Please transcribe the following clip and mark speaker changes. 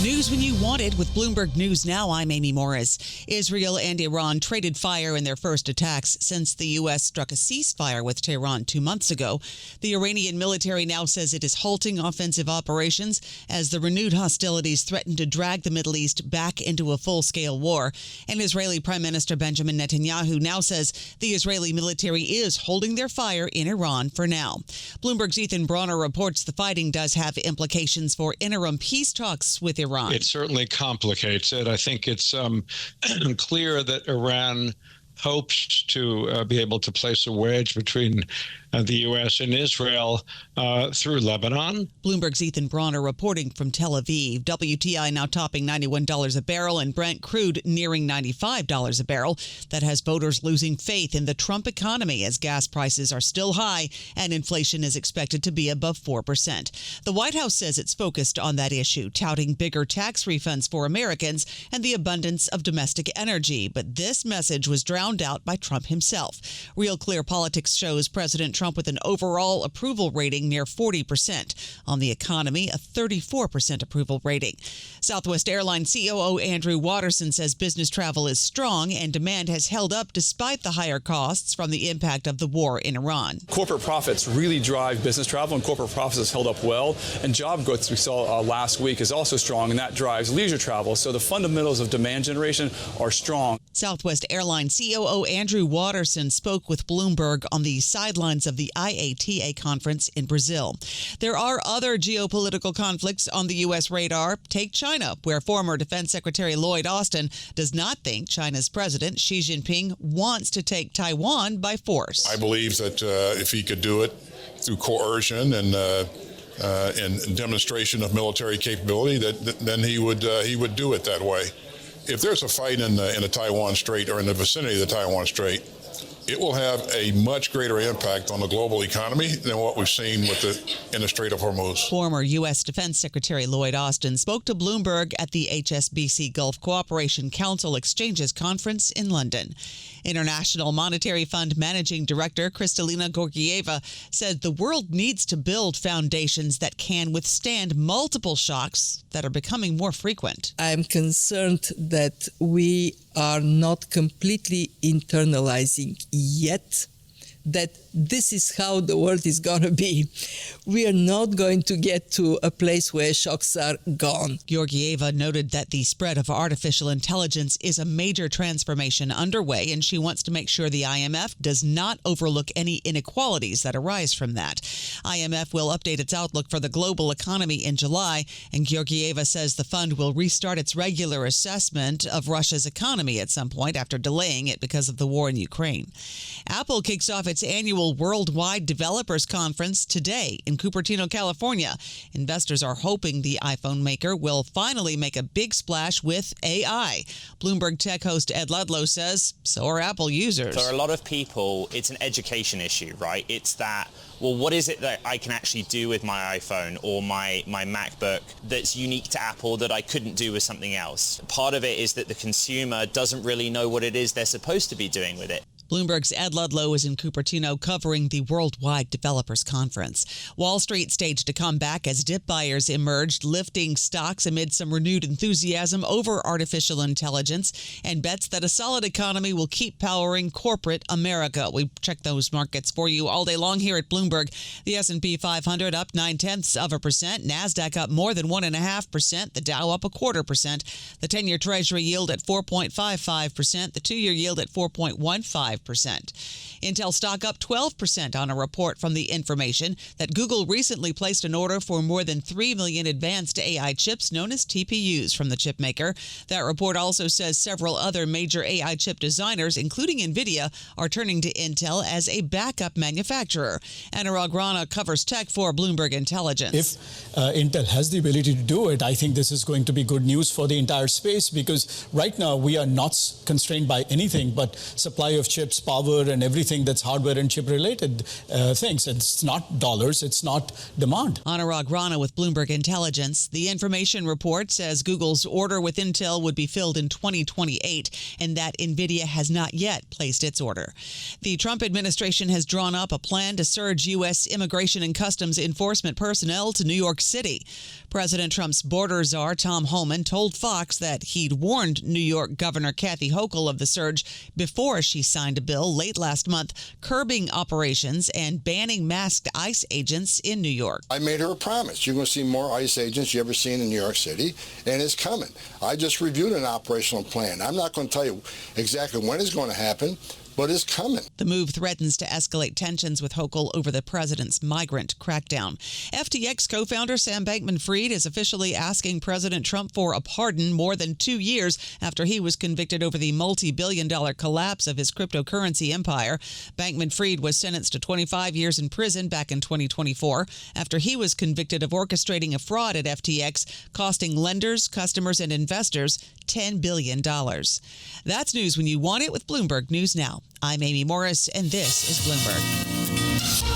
Speaker 1: News when you want it with Bloomberg News Now. I'm Amy Morris. Israel and Iran traded fire in their first attacks since the U.S. struck a ceasefire with Tehran 2 months ago. The Iranian military now says it is halting offensive operations as the renewed hostilities threaten to drag the Middle East back into a full-scale war. And Israeli Prime Minister Benjamin Netanyahu now says the Israeli military is holding their fire in Iran for now. Bloomberg's Ethan Bronner reports the fighting does have implications for interim peace talks with Iran.
Speaker 2: It certainly complicates it. I think it's clear that Iran hopes to be able to place a wedge between the U.S. and Israel through Lebanon.
Speaker 1: Bloomberg's Ethan Bronner reporting from Tel Aviv. WTI now topping $91 a barrel and Brent crude nearing $95 a barrel. That has voters losing faith in the Trump economy as gas prices are still high and inflation is expected to be above 4%. The White House says it's focused on that issue, touting bigger tax refunds for Americans and the abundance of domestic energy. But this message was drowned out by Trump himself. Real Clear Politics shows President Trump with an overall approval rating near 40%. On the economy, a 34% approval rating. Southwest Airlines COO Andrew Watterson says business travel is strong and demand has held up despite the higher costs from the impact of the war in Iran.
Speaker 3: Corporate profits really drive business travel, and corporate profits has held up well. And job growth, as we saw last week, is also strong, and that drives leisure travel. So the fundamentals of demand generation are strong.
Speaker 1: Southwest Airlines COO Andrew Watterson spoke with Bloomberg on the sidelines of the IATA conference in Brazil. There are other geopolitical conflicts on the U.S. radar. Take China, where former Defense Secretary Lloyd Austin does not think China's President Xi Jinping wants to take Taiwan by force.
Speaker 4: I believe that if he could do it through coercion and demonstration of military capability, then he would do it that way. If there's a fight in the Taiwan Strait or in the vicinity of the Taiwan Strait, it will have a much greater impact on the global economy than what we've seen in the Strait of Hormuz.
Speaker 1: Former U.S. Defense Secretary Lloyd Austin spoke to Bloomberg at the HSBC Gulf Cooperation Council Exchanges Conference in London. International Monetary Fund Managing Director Kristalina Georgieva said the world needs to build foundations that can withstand multiple shocks that are becoming more frequent.
Speaker 5: I'm concerned that we are not completely internalizing yet that this is how the world is going to be. We are not going to get to a place where shocks are gone.
Speaker 1: Georgieva noted that the spread of artificial intelligence is a major transformation underway, and she wants to make sure the IMF does not overlook any inequalities that arise from that. IMF will update its outlook for the global economy in July, and Georgieva says the fund will restart its regular assessment of Russia's economy at some point after delaying it because of the war in Ukraine. Apple kicks off its annual Worldwide Developers Conference today in Cupertino, California. Investors are hoping the iPhone maker will finally make a big splash with AI. Bloomberg Tech host Ed Ludlow says so are Apple users.
Speaker 6: For a lot of people, it's an education issue, right? It's that, well, what is it that I can actually do with my iPhone or my MacBook that's unique to Apple that I couldn't do with something else? Part of it is that the consumer doesn't really know what it is they're supposed to be doing with it.
Speaker 1: Bloomberg's Ed Ludlow is in Cupertino covering the Worldwide Developers Conference. Wall Street staged a comeback as dip buyers emerged, lifting stocks amid some renewed enthusiasm over artificial intelligence and bets that a solid economy will keep powering corporate America. We check those markets for you all day long here at Bloomberg. The S&P 500 up 0.9%. NASDAQ up more than 1.5%. The Dow up 0.25%. The 10-year Treasury yield at 4.55%. The 2-year yield at 4.15%. Intel stock up 12% on a report from The Information that Google recently placed an order for more than 3 million advanced AI chips known as TPUs from the chip maker. That report also says several other major AI chip designers, including NVIDIA, are turning to Intel as a backup manufacturer. Anurag Rana covers tech for Bloomberg Intelligence.
Speaker 7: If Intel has the ability to do it, I think this is going to be good news for the entire space because right now we are not constrained by anything but supply of chips chips, power, and everything that's hardware and chip related things. It's not dollars. It's not demand.
Speaker 1: Anurag Rana with Bloomberg Intelligence. The information report says Google's order with Intel would be filled in 2028 and that NVIDIA has not yet placed its order. The Trump administration has drawn up a plan to surge U.S. immigration and customs enforcement personnel to New York City. President Trump's border czar, Tom Homan, told Fox that he'd warned New York Governor Kathy Hochul of the surge before she signed a bill late last month curbing operations and banning masked ICE agents in New York.
Speaker 8: I made her a promise. You're going to see more ICE agents you ever seen in New York City, and it's coming. I just reviewed an operational plan. I'm not going to tell you exactly when it's going to happen, but it's coming.
Speaker 1: The move threatens to escalate tensions with Hochul over the president's migrant crackdown. FTX co-founder Sam Bankman-Fried is officially asking President Trump for a pardon more than 2 years after he was convicted over the multi-billion-dollar collapse of his cryptocurrency empire. Bankman-Fried was sentenced to 25 years in prison back in 2024 after he was convicted of orchestrating a fraud at FTX, costing lenders, customers, and investors $10 billion. That's news when you want it with Bloomberg News Now. I'm Amy Morris, and this is Bloomberg.